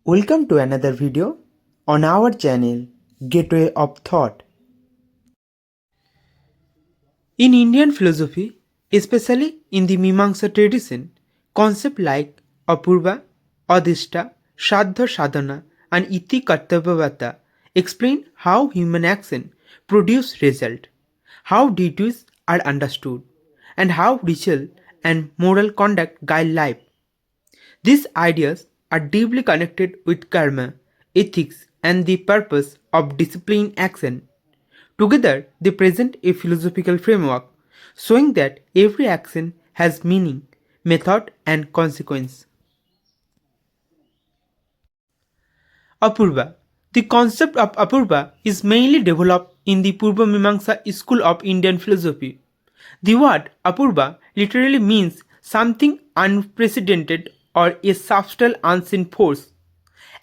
Welcome to another video on our channel Gateway of Thought. In Indian philosophy, especially in the Mīmāṃsā tradition, concepts like Apurva, Adṛṣṭa, Sādhya-Sādhana and Itikartavyatā explain how human action produce result, how duties are understood, and how ritual and moral conduct guide life. These ideas are deeply connected with karma, ethics, and the purpose of disciplined action. Together, they present a philosophical framework showing that every action has meaning, method, and consequence. Apurva. The concept of Apurva is mainly developed in the Purva Mīmāṃsā school of Indian philosophy. The word Apurva literally means something unprecedented or a subtle unseen force.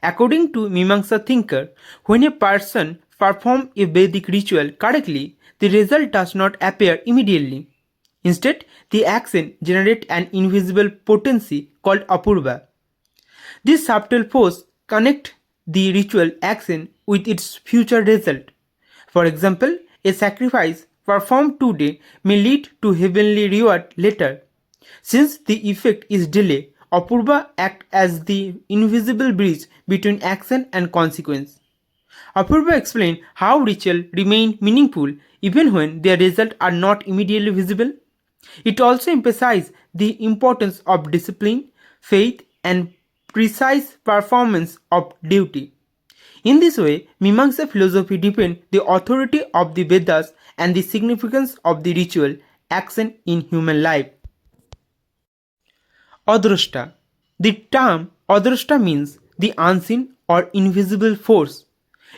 According to Mīmāṃsā thinker, when a person performs a Vedic ritual correctly, the result does not appear immediately. Instead, the action generates an invisible potency called Apurva. This subtle force connects the ritual action with its future result. For example, a sacrifice performed today may lead to heavenly reward later. Since the effect is delayed, Apurva acts as the invisible bridge between action and consequence. Apurva explains how rituals remain meaningful even when their results are not immediately visible. It also emphasizes the importance of discipline, faith, and precise performance of duty. In this way, Mīmāṃsā philosophy depends the authority of the Vedas and the significance of the ritual action in human life. Adṛṣṭa. The term Adṛṣṭa means the unseen or invisible force.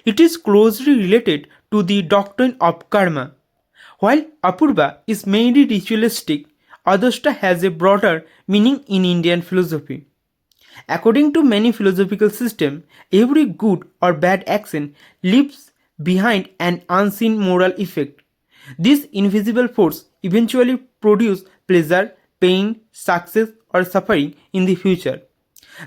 It is closely related to the doctrine of karma. While Apurva is mainly ritualistic, Adṛṣṭa has a broader meaning in Indian philosophy. According to many philosophical systems, every good or bad action leaves behind an unseen moral effect. This invisible force eventually produces pleasure, pain, success, or suffering in the future.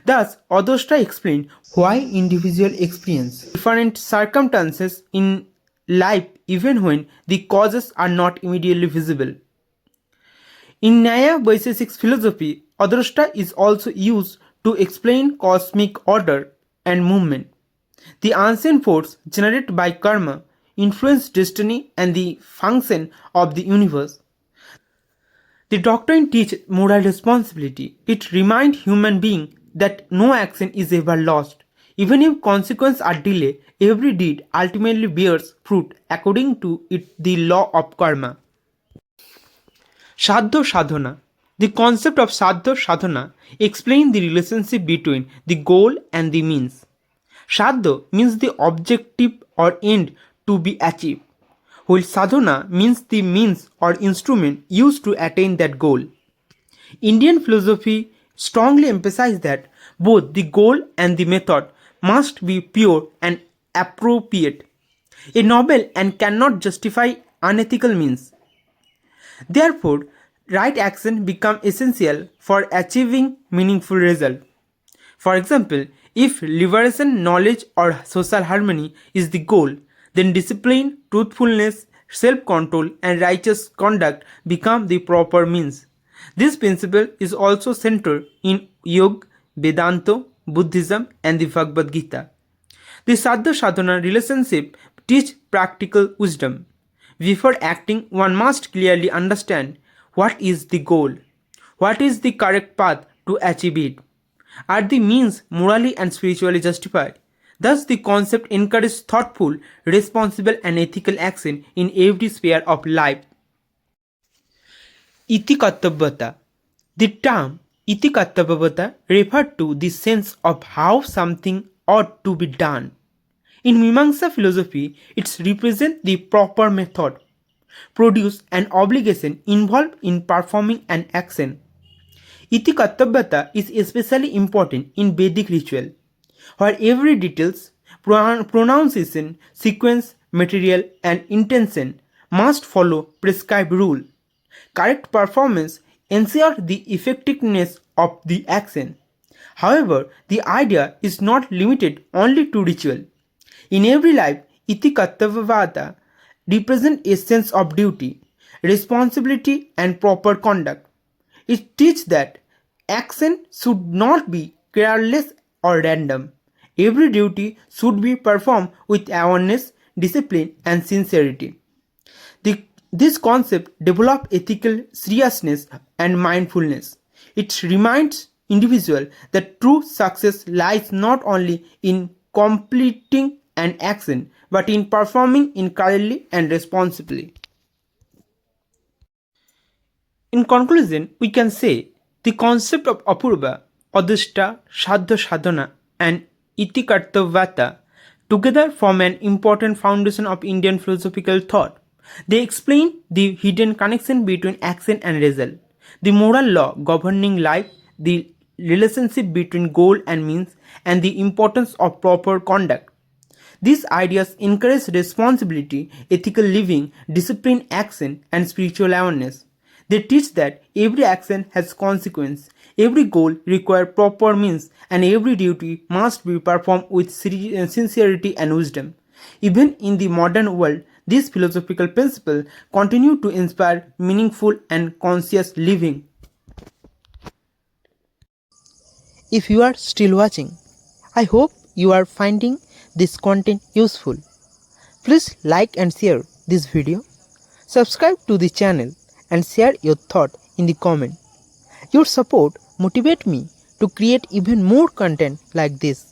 Thus, Adṛṣṭa explains why individuals experience different circumstances in life even when the causes are not immediately visible. In Nyāya Vaiseshic philosophy, Adṛṣṭa is also used to explain cosmic order and movement. The unseen force generated by karma influences destiny and the function of the universe. The doctrine teaches moral responsibility. It reminds human beings that no action is ever lost. Even if consequences are delayed, every deed ultimately bears fruit according to the law of karma. Sādhya-Sādhana. The concept of Sādhya-Sādhana explains the relationship between the goal and the means. Sādhya means the objective or end to be achieved, while sadhana means the means or instrument used to attain that goal. Indian philosophy strongly emphasizes that both the goal and the method must be pure and appropriate. A noble and cannot justify unethical means. Therefore, right action becomes essential for achieving meaningful results. For example, if liberation, knowledge, or social harmony is the goal, then discipline, truthfulness, self-control, and righteous conduct become the proper means. This principle is also central in Yoga, Vedanta, Buddhism, and the Bhagavad Gita. The Sādhya-Sādhana relationship teaches practical wisdom. Before acting, one must clearly understand what is the goal, what is the correct path to achieve it. Are the means morally and spiritually justified? Thus, the concept encourages thoughtful, responsible, and ethical action in every sphere of life. Itikartavyatā. The term Itikartavyatā refers to the sense of how something ought to be done. In Mīmāṃsā philosophy, it represents the proper method, produce an obligation involved in performing an action. Itikartavyatā is especially important in Vedic ritual, where every details, pronunciation, sequence, material, and intention must follow prescribed rule. Correct performance ensures the effectiveness of the action. However, the idea is not limited only to ritual. In every life, Itikartavyatā represents a sense of duty, responsibility, and proper conduct. It teaches that action should not be careless or random. Every duty should be performed with awareness, discipline, and sincerity. This concept develops ethical seriousness and mindfulness. It reminds individuals that true success lies not only in completing an action but in performing it correctly and responsibly. In conclusion, we can say the concept of Apurva, Adṛṣṭa, Sādhya-Sādhana, and Itikartavyatā together form an important foundation of Indian philosophical thought. They explain the hidden connection between action and result, the moral law governing life, the relationship between goal and means, and the importance of proper conduct. These ideas encourage responsibility, ethical living, disciplined action, and spiritual awareness. They teach that every action has consequence, every goal requires proper means, and every duty must be performed with sincerity and wisdom. Even in the modern world, these philosophical principles continue to inspire meaningful and conscious living. If you are still watching, I hope you are finding this content useful. Please like and share this video, subscribe to the channel, and share your thought in the comment. Your support motivates me to create even more content like this.